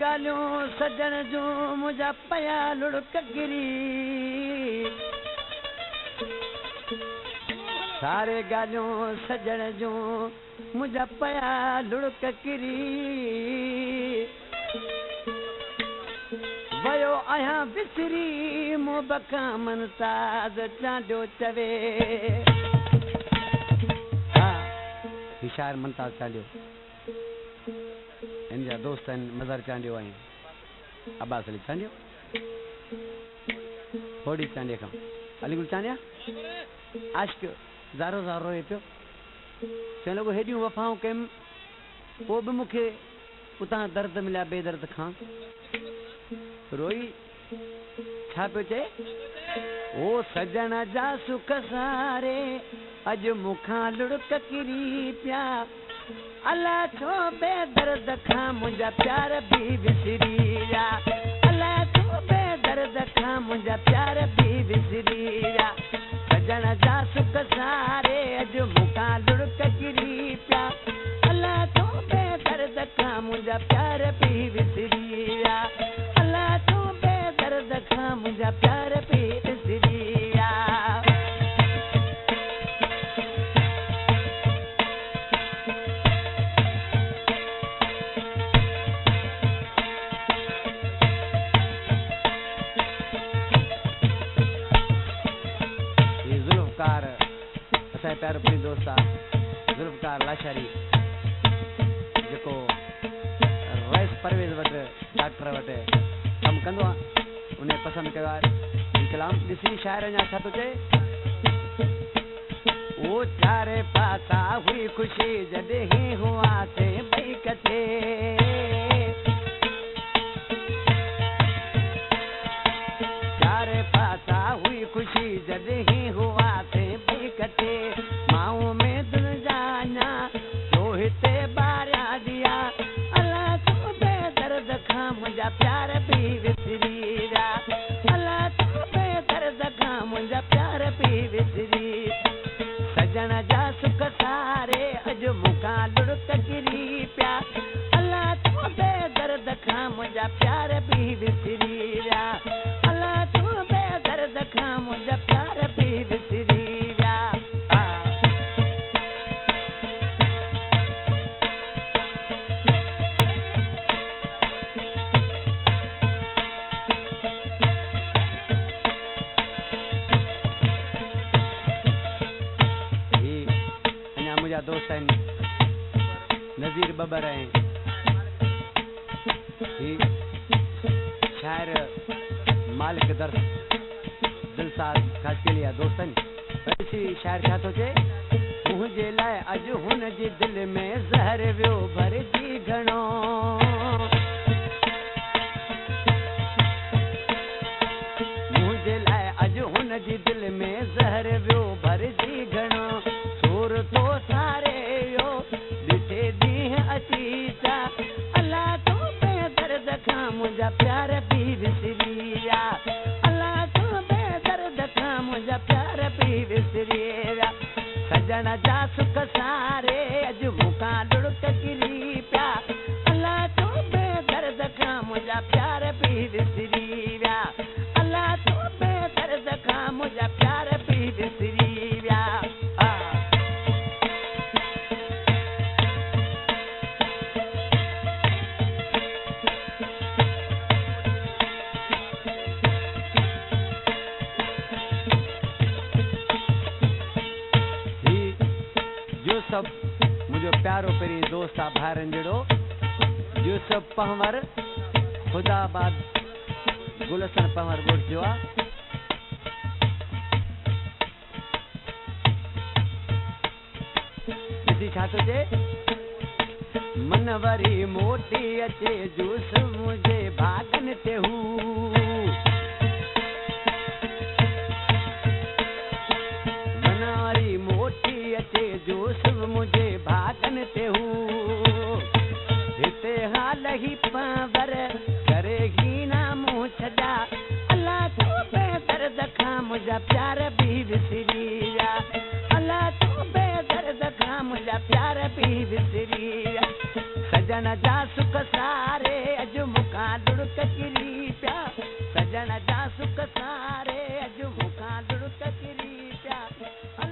ॻाल्हियूं सजण जूं मुंहिंजा पया लुड़क गिरी सारे ॻाल्हियूं सजण जूं मुंहिंजा पया लुड़क किरी वयो आहियां विसरी मूं बखां मनताज़ चांडियो चवे हा ही शाइर मनताज़ चांडियो इन जा दोस्त आहिनि मज़हर चांडियो ऐं अब्बास अली चांडियो होड़ी चांडिया खां अलीगुल चांडिया आशिक ज़ारो ज़ारो रोए पियो चवणु लॻो हेॾियूं वफ़ाऊं कयमि पोइ बि मूंखे उतां दर्द मिलिया बेदर्द खां रोई छा पियो चए ओ सजण जा सुख सारे अॼु मूंखां लुड़क किरी पिया अलाह छो बेदर्द खां मुंहिंजा प्यार बि विसरी विया अलाह छो बेदर्द खां मुंहिंजा प्यार बि विसरी विया सजण जा सुख सारे अॼु मूंखां लुड़क किरी पिया अलाह छो बेदर्द खां मुंहिंजा प्यार बि विसरी विया अलाह छो बेदर्द खां मुंहिंजा प्यार बि विसरी विया असांजे प्यारो प्रिय दोस्त आहे ज़ुल्फ़कार लाशारी जेको रईस परवेज़ वटि डॉक्टर वटि कमु कंदो आहे उन पसंदि कयो आहे ही कलाम ॾिसी शाइर अञा छा थो चए ओ चारे पासा हुई ख़ुशी जॾहिं हुआसीं ॿई कठे चारे पासा हुई ख़ुशी जॾहिं हुआसीं ॿई कठे माऊं में दिल जाना जो हिते ॿारिया ॾिया अलाह छो बेदर्द खां मुंहिंजा प्यार बि विसरी विया अलाह छो बेदर्द खां मुंहिंजा प्यार बि विसरी सजण जा सुख सारे अॼु मूंखां लुड़क किरी पिया अलाह छो बेदर्द खां मुंहिंजा प्यार बि विसरी विया अलाह छो बेदर्द खां मुंहिंजा प्यार बि विसरी विया मुंहिंजा दोस्त आहिनि नज़ीर बबर ऐं शाइर मालिक दर्द दिलसाद खासकेलिया दोस्त आहिनि ॾिसी शाइर छा थो चए मुंहिंजे लाइ अॼु हुन जी दिलि में ज़हर वियो भरिजी घणो मुंहिंजे लाइ अॼु हुन जी दिलि में ज़हर वियो भरिजी घणो सूर तो सारे यो ॾिठे ॾींहं अची चा अलाह तो बेदर्द खां मुंहिंजा प्यार बि विसरी विया अलाह तो बेदर्द खां मुंहिंजा प्यार बि विसरी विया सजण जा सुख सारे अॼु मूंखां लुड़क किरी पिया अलाह तो बेदर्द खां मुंहिंजा प्यार बि विसरी विया अलाह तो बेदर्द खां मुंहिंजा प्यार बि विसरी विया यूसुफ मुंहिंजो प्यारो पहिरीं दोस्त आहे भाइरनि जहिड़ो यूसुफ पंवर ख़ुदाबाद गुलशन पंवर ॻोठ जो आहे ॾिसी छा थो चए मन वरी मोटी अचे जूस मुंहिंजे भागनि ते हू मन वरी मोटी अचे जूस मुंहिंजे भागनि ते हू हिते हाल ई पंवर करे ही ना मूं छॾा अलाह छो बेदर्द खां मुंहिंजा प्यार बि विसरी विया भला तूं बेदर्द खां मुंहिंजा प्यार पी विसरी विया सजन जा सुख सारे अॼु मूंखां दुड़क किरी पिया सजन जा सुख सारे अॼु मूंखां दुड़क किरी पिया